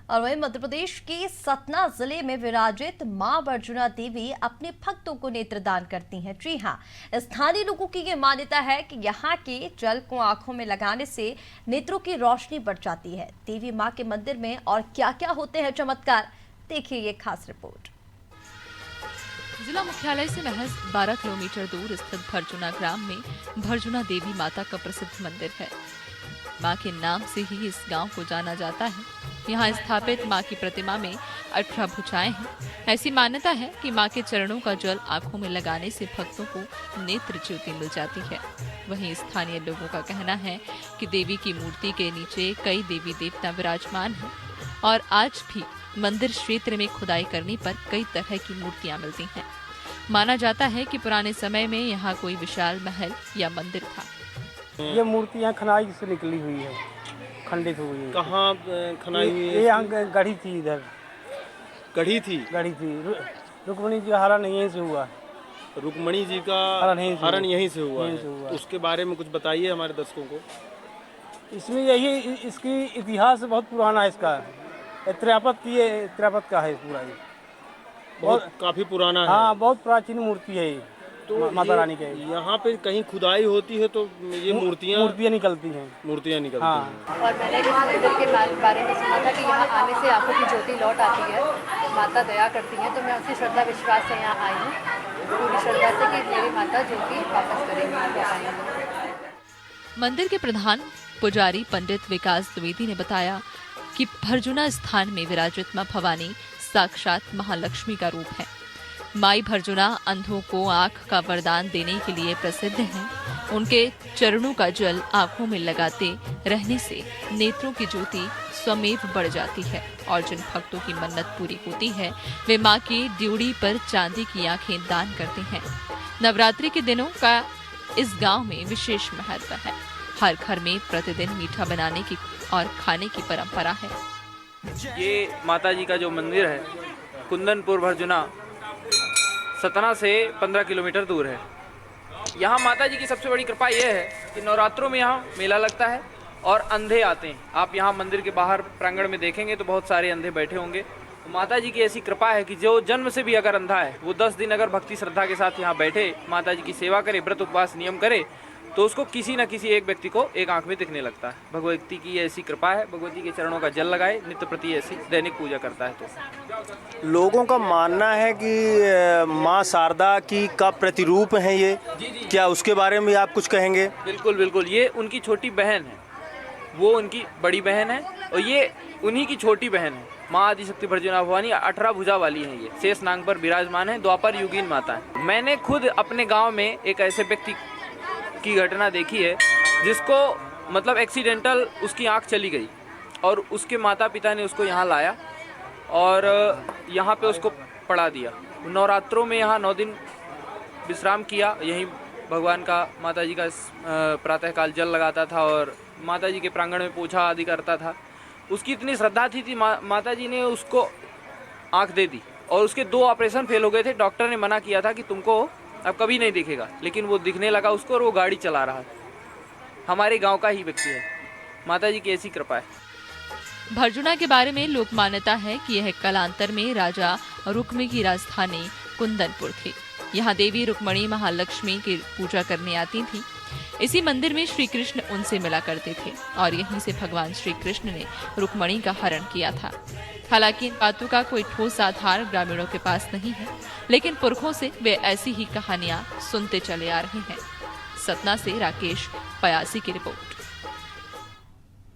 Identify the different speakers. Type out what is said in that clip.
Speaker 1: और वहीं मध्य प्रदेश के सतना जिले में विराजित मां भर्जुना देवी अपने भक्तों को नेत्रदान करती हैं। जी हां, स्थानीय लोगों की ये मान्यता है कि यहाँ के जल को आंखों में लगाने से नेत्रों की रोशनी बढ़ जाती है। देवी मां के मंदिर में और क्या क्या होते हैं चमत्कार, देखिए ये खास रिपोर्ट।
Speaker 2: जिला मुख्यालय से महज 12 किलोमीटर दूर स्थित भर्जुना ग्राम में भर्जुना देवी माता का प्रसिद्ध मंदिर है। मां के नाम से ही इस गांव को जाना जाता है। यहां स्थापित मां की प्रतिमा में 18 भुजाएं हैं। ऐसी मान्यता है कि मां के चरणों का जल आंखों में लगाने से भक्तों को नेत्र ज्योति मिल जाती है। वहीं स्थानीय लोगों का कहना है कि देवी की मूर्ति के नीचे कई देवी देवता विराजमान हैं और आज भी मंदिर क्षेत्र में खुदाई करने पर कई तरह की मूर्तियां मिलती हैं। माना जाता है कि पुराने समय में यहाँ कोई विशाल महल या मंदिर था।
Speaker 3: ये मूर्ति यहाँ खनाई से निकली हुई है, खंडित हुई है।
Speaker 4: कहाँ खनाई हुई है?
Speaker 3: ये यहाँ गढ़ी थी, इधर
Speaker 4: गढ़ी थी।
Speaker 3: रुक्मणी जी का हरण यहीं से हुआ।
Speaker 4: रुक्मणी जी का हरण यहीं से हुआ है। तो उसके बारे में कुछ बताइए हमारे दर्शकों को।
Speaker 3: इसमें यही इसकी इतिहास बहुत पुराना है। इसका त्रैपत का है पूरा। ये
Speaker 4: बहुत काफी पुराना है।
Speaker 3: हाँ, बहुत प्राचीन मूर्ति है ये।
Speaker 4: तो
Speaker 3: माता रानी के
Speaker 4: यहाँ पे कहीं खुदाई होती है तो ये मूर्तियाँ निकलती हैं।
Speaker 3: हाँ।
Speaker 5: और मैंने इस मंदिर के बारे में सुना था कि यहाँ आने से आंखों की ज्योति लौट आती है, माता दया करती हैं। तो मैं उसी श्रद्धा विश्वास से यहाँ आई हूँ, पूरी श्रद्धा से कि मेरी माता ज्योति वापस करेंगी।
Speaker 2: मंदिर के प्रधान पुजारी पंडित विकास द्विवेदी ने बताया कि भर्जुना स्थान में विराजित मां भवानी साक्षात महालक्ष्मी का रूप है। माई भर्जुना अंधों को आंख का वरदान देने के लिए प्रसिद्ध हैं। उनके चरणों का जल आंखों में लगाते रहने से नेत्रों की ज्योति स्वमेव बढ़ जाती है और जिन भक्तों की मन्नत पूरी होती है वे मां की ड्योढ़ी पर चांदी की आंखें दान करते हैं। नवरात्रि के दिनों का इस गांव में विशेष महत्व है। हर घर में प्रतिदिन मीठा बनाने की और खाने की परंपरा है।
Speaker 6: ये माता जी का जो मंदिर है कुंदनपुर भर्जुना सतना से 15 किलोमीटर दूर है। यहाँ माता जी की सबसे बड़ी कृपा ये है कि नवरात्रों में यहाँ मेला लगता है और अंधे आते हैं। आप यहाँ मंदिर के बाहर प्रांगण में देखेंगे तो बहुत सारे अंधे बैठे होंगे। तो माता जी की ऐसी कृपा है कि जो जन्म से भी अगर अंधा है वो 10 दिन अगर भक्ति श्रद्धा के साथ यहाँ बैठे, माता जी की सेवा करे, व्रत उपवास नियम करे तो उसको किसी न किसी एक व्यक्ति को एक आंख में दिखने लगता है। भगवती की ऐसी कृपा है, भगवती के चरणों का जल लगाए, नित्य प्रति ऐसी दैनिक पूजा करता है। तो
Speaker 4: लोगों का मानना है कि माँ शारदा की का प्रतिरूप है ये।
Speaker 6: जी।
Speaker 4: क्या उसके बारे में आप कुछ कहेंगे?
Speaker 6: बिल्कुल। ये उनकी छोटी बहन है, वो उनकी बड़ी बहन है और ये उन्हीं की छोटी बहन है। माँ आदिशक्ति भर्जुना भवानी 18 भुजा वाली है। ये शेष नाग पर विराजमान है, द्वापर युगीन माता है। मैंने खुद अपने गाँव में एक ऐसे व्यक्ति की घटना देखी है जिसको मतलब एक्सीडेंटल उसकी आंख चली गई और उसके माता पिता ने उसको यहाँ लाया और यहाँ पे उसको पढ़ा दिया। नवरात्रों में यहाँ 9 दिन विश्राम किया। यहीं भगवान का माता जी का प्रातःकाल जल लगाता था और माता जी के प्रांगण में पूजा आदि करता था। उसकी इतनी श्रद्धा थी माता जी ने उसको आंख दे दी और उसके 2 ऑपरेशन फेल हो गए थे। डॉक्टर ने मना किया था कि तुमको अब कभी नहीं दिखेगा, लेकिन वो दिखने लगा उसको और वो गाड़ी चला रहा है। हमारे गांव का ही व्यक्ति है। माता जी की ऐसी कृपा है।
Speaker 2: भर्जुना के बारे में लोक मान्यता है कि यह कालांतर में राजा रुक्मी की राजधानी कुंदनपुर थी। यहाँ देवी रुक्मणी महालक्ष्मी की पूजा करने आती थी। इसी मंदिर में श्री कृष्ण उनसे मिला करते थे और यहीं से भगवान श्री कृष्ण ने रुक्मणी का हरण किया था। हालांकि इन बातों का कोई ठोस आधार ग्रामीणों के पास नहीं है, लेकिन पुरखों से वे ऐसी ही कहानियां सुनते चले आ रहे हैं। सतना से राकेश पयासी की रिपोर्ट।